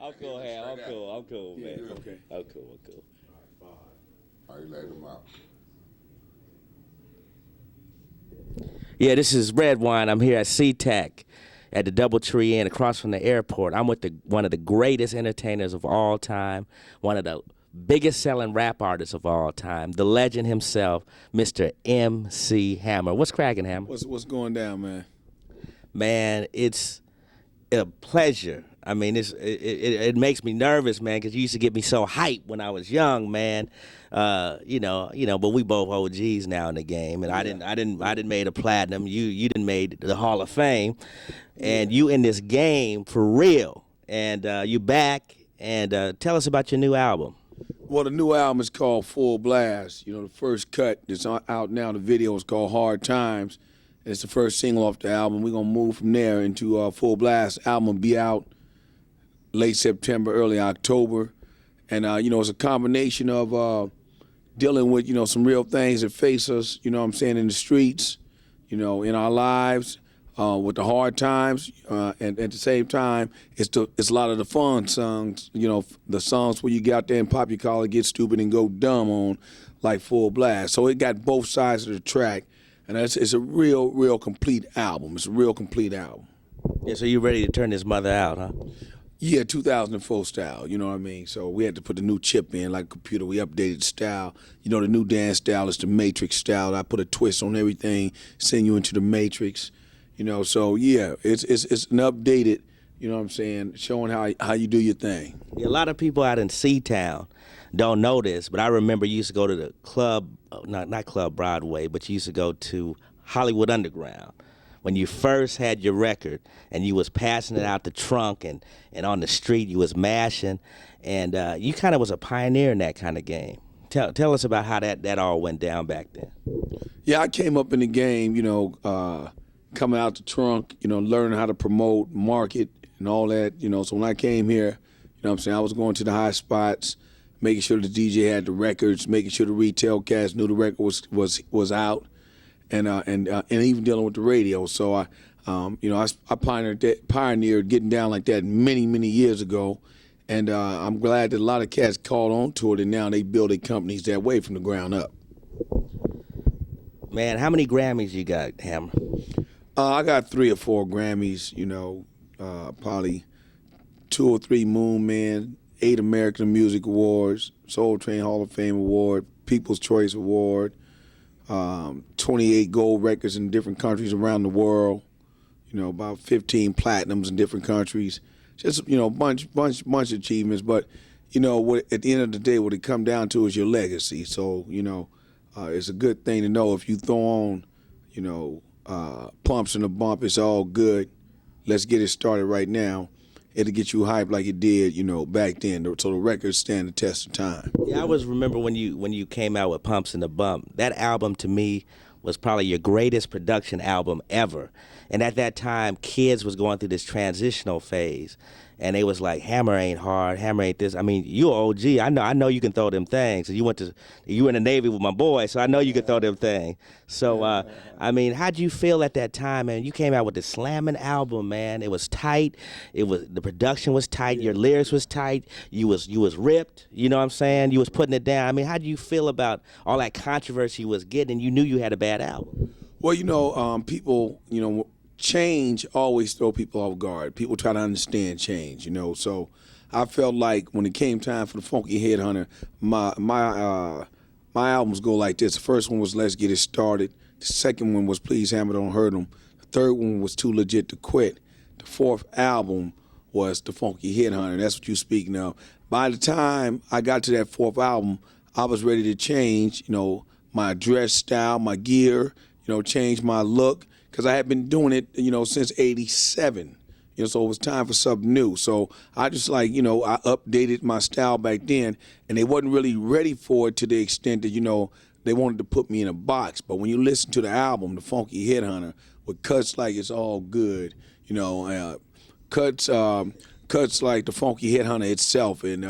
I'm cool, Ham. I'm cool, man. Okay. I'm cool. How you let them out? Yeah, this is Redwine. I'm here at SeaTac at the Doubletree Inn across from the airport. I'm with one of the greatest entertainers of all time, one of the biggest selling rap artists of all time, the legend himself, Mr. MC Hammer. What's cracking, Hammer? What's going down, man? Man, it's a pleasure. I mean, it makes me nervous, man, because you used to get me so hyped when I was young, man. But we both OGs now in the game, and I didn't made a platinum. You didn't made the Hall of Fame, and you in this game for real. And you back, and tell us about your new album. Well, the new album is called Full Blast. You know, the first cut that's out now, the video is called Hard Times. It's the first single off the album. We're going to move from there into Full Blast. Album will be out late September, early October. And, it's a combination of dealing with, some real things that face us, in the streets, in our lives, with the hard times. And at the same time, it's a lot of the fun songs, the songs where you get out there and pop your collar, get stupid, and go dumb on, like Full Blast. So it got both sides of the track. And it's a real complete album. It's a real complete album. Yeah, so you ready to turn this mother out, huh? Yeah, 2004 style, you know what I mean? So we had to put the new chip in like a computer. We updated the style. The new dance style is the Matrix style. I put a twist on everything, send you into the Matrix. So yeah, it's an updated, showing how you do your thing. Yeah, a lot of people out in Seatown don't know this, but I remember you used to go to the club, not Club Broadway, but you used to go to Hollywood Underground when you first had your record, and you was passing it out the trunk, and on the street you was mashing, and you kind of was a pioneer in that kind of game. Tell us about how that all went down back then. Yeah, I came up in the game, coming out the trunk, learning how to promote, market, and all that, So when I came here, I was going to the high spots, making sure the DJ had the records, making sure the retail cast knew the record was out, and even dealing with the radio. So I pioneered getting down like that many years ago, and I'm glad that a lot of cats caught on to it, and now they build their companies that way from the ground up. Man, how many Grammys you got, Hammer? I got 3 or 4 Grammys, probably 2 or 3 Moon Man, 8 American Music Awards, Soul Train Hall of Fame Award, People's Choice Award, 28 gold records in different countries around the world, about 15 platinums in different countries. Just, bunch of achievements. But, at the end of the day, what it come down to is your legacy. So, it's a good thing to know if you throw on, pumps in the bump, it's all good. Let's get it started right now. It'll get you hyped like it did, back then. So the records stand the test of time. Yeah, I always remember when you came out with Pumps in the Bump. That album to me was probably your greatest production album ever. And at that time, kids was going through this transitional phase. And they was like, Hammer ain't hard, Hammer ain't this. I mean, you OG. I know you can throw them things. You were in the Navy with my boy, so I know you can throw them things. So, how'd you feel at that time, man? You came out with this slamming album, man. It was tight. The production was tight. Your lyrics was tight. You was ripped. You know what I'm saying? You was putting it down. I mean, how'd you feel about all that controversy you was getting, and you knew you had a bad album? Well, people, change always throw people off guard. People try to understand change, So I felt like when it came time for the Funky Headhunter, my albums go like this. The first one was Let's Get It Started. The second one was Please Hammer Don't Hurt 'Em. The third one was Too Legit to Quit. The fourth album was The Funky Headhunter. That's what you're speaking of. By the time I got to that fourth album, I was ready to change, my dress style, my gear, change my look. Because I had been doing it, since '87. So it was time for something new. So I just I updated my style back then, and they wasn't really ready for it to the extent that, they wanted to put me in a box. But when you listen to the album, The Funky Headhunter, with cuts like It's All Good, cuts cuts like the Funky Headhunter itself and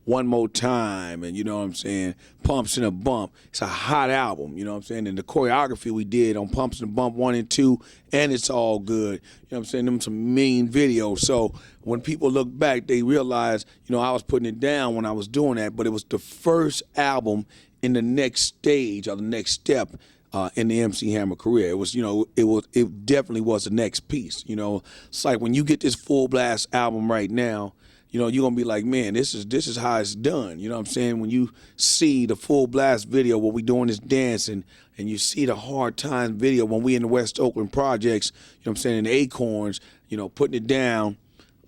One More Time and, you know what I'm saying, Pumps in a Bump. It's a hot album, you know what I'm saying? And the choreography we did on Pumps in a Bump 1 and 2, and It's All Good, you know what I'm saying, them some mean videos. So when people look back, they realize, you know, I was putting it down when I was doing that, but it was the first album in the next stage or the next step in the MC Hammer career. It was, you know, it definitely was the next piece. You know, it's like when you get this full blast album right now, you know, you're gonna be like, man, this is how it's done. You know what I'm saying? When you see the full blast video where we doing this dancing, and you see the Hard Times video when we in the West Oakland projects, you know what I'm saying, in the Acorns, you know, putting it down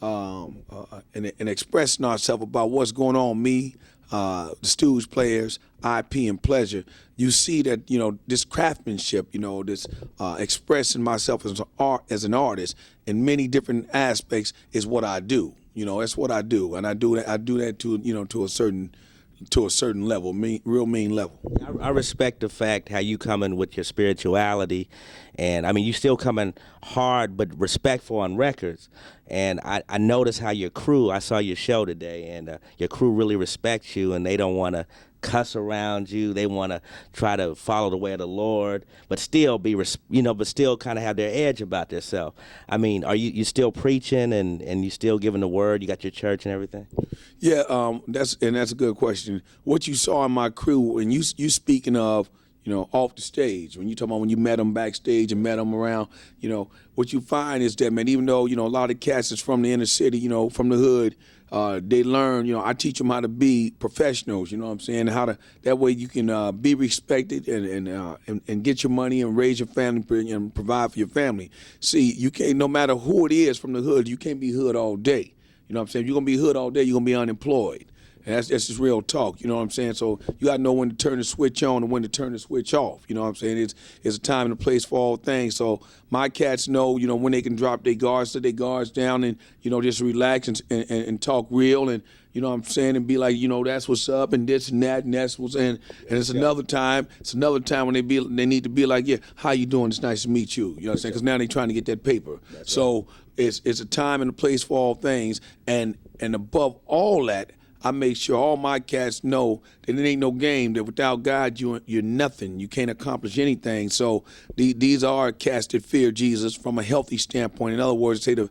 and expressing ourselves about what's going on, me, the Stooge players, IP and Pleasure, you see that, you know, this craftsmanship, you know, this expressing myself as an artist in many different aspects is what I do. You know, that's what I do, and I do that to, you know, to a certain level, real mean level. I respect the fact how you coming with your spirituality, and I mean you still coming hard but respectful on records. And I noticed how your crew, I saw your show today, and your crew really respects you, and they don't want to cuss around you. They want to try to follow the way of the Lord, but still be, but still kind of have their edge about themselves. I mean, are you still preaching and you still giving the word? You got your church and everything? Yeah, that's a good question. What you saw in my crew, and you speaking of, you know, off the stage, when you talking about when you met them backstage and met them around, you know, what you find is that, man, even though, you know, a lot of cats is from the inner city, you know, from the hood, they learn, you know, I teach them how to be professionals, you know what I'm saying, that way you can be respected and get your money and raise your family and provide for your family. See, you can't, no matter who it is from the hood, you can't be hood all day. You know what I'm saying? If you're going to be hood all day, you're going to be unemployed. And that's just real talk, you know what I'm saying? So you got to know when to turn the switch on and when to turn the switch off, you know what I'm saying? It's a time and a place for all things. So my cats know, you know, when they can drop their guards, set their guards down and, you know, just relax and talk real and, you know what I'm saying, and be like, you know, that's what's up and this and that and that's what's in. And it's another time when they need to be like, yeah, how you doing? It's nice to meet you. You know what I'm saying? Because now they're trying to get that paper. That's so right. It's a time and a place for all things. And above all that, I make sure all my cats know that it ain't no game, that without God, you're nothing. You can't accomplish anything. So these are cats that fear Jesus from a healthy standpoint. In other words, say the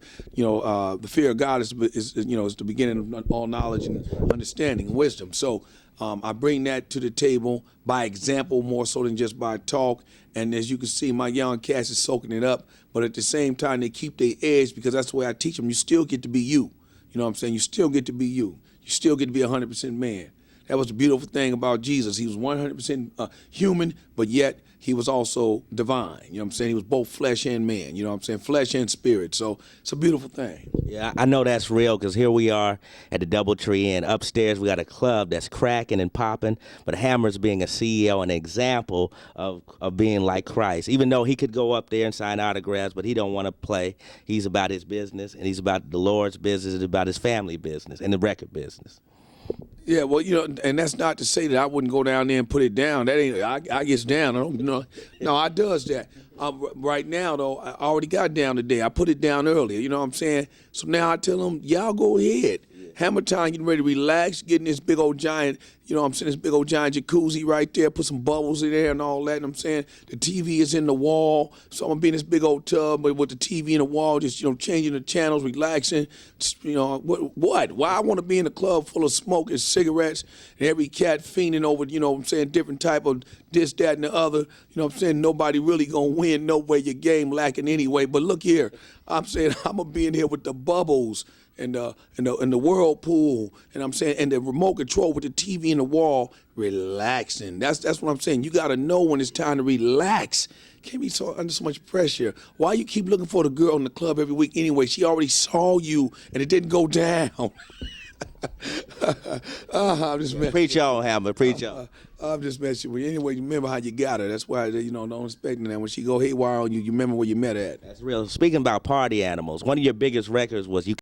fear of God is the beginning of all knowledge and understanding and wisdom. So I bring that to the table by example more so than just by talk. And as you can see, my young cats is soaking it up. But at the same time, they keep their edge because that's the way I teach them. You still get to be you. You know what I'm saying? You still get to be you. You still get to be 100% man. That was the beautiful thing about Jesus. He was 100% human, but yet he was also divine. You know what I'm saying? He was both flesh and man. You know what I'm saying? Flesh and spirit. So it's a beautiful thing. Yeah, I know that's real because here we are at the DoubleTree, and upstairs we got a club that's cracking and popping, but Hammer's being a CEO, an example of being like Christ. Even though he could go up there and sign autographs, but he don't want to play. He's about his business, and he's about the Lord's business, and about his family business and the record business. Yeah, well, you know, and that's not to say that I wouldn't go down there and put it down. That ain't, I gets down. I don't, you know, no, I does that. Right now, though, I already got down today. I put it down earlier, you know what I'm saying? So now I tell them, y'all go ahead. Hammer time, getting ready to relax, getting this big old giant, you know what I'm saying, this big old giant jacuzzi right there, put some bubbles in there and all that, and I'm saying the TV is in the wall, so I'm gonna be in this big old tub with the TV in the wall, just, you know, changing the channels, relaxing, just, you know, what? Why I wanna be in a club full of smoke and cigarettes and every cat fiending over, you know what I'm saying, different type of this, that, and the other, you know what I'm saying, nobody really gonna win, no way, your game lacking anyway, but look here, I'm saying I'm gonna be in here with the bubbles, and the whirlpool, and I'm saying, and the remote control with the TV in the wall, relaxing. That's what I'm saying. You got to know when it's time to relax. Can't be so under so much pressure. Why you keep looking for the girl in the club every week anyway? She already saw you, and it didn't go down. I'm just messing. Preach on, Hammer. Preach on. I'm just messing with you. Anyway, you remember how you got her. That's why, you know, don't expect that. When she go haywire on you, you remember where you met her at. That's real. Speaking about party animals, one of your biggest records was you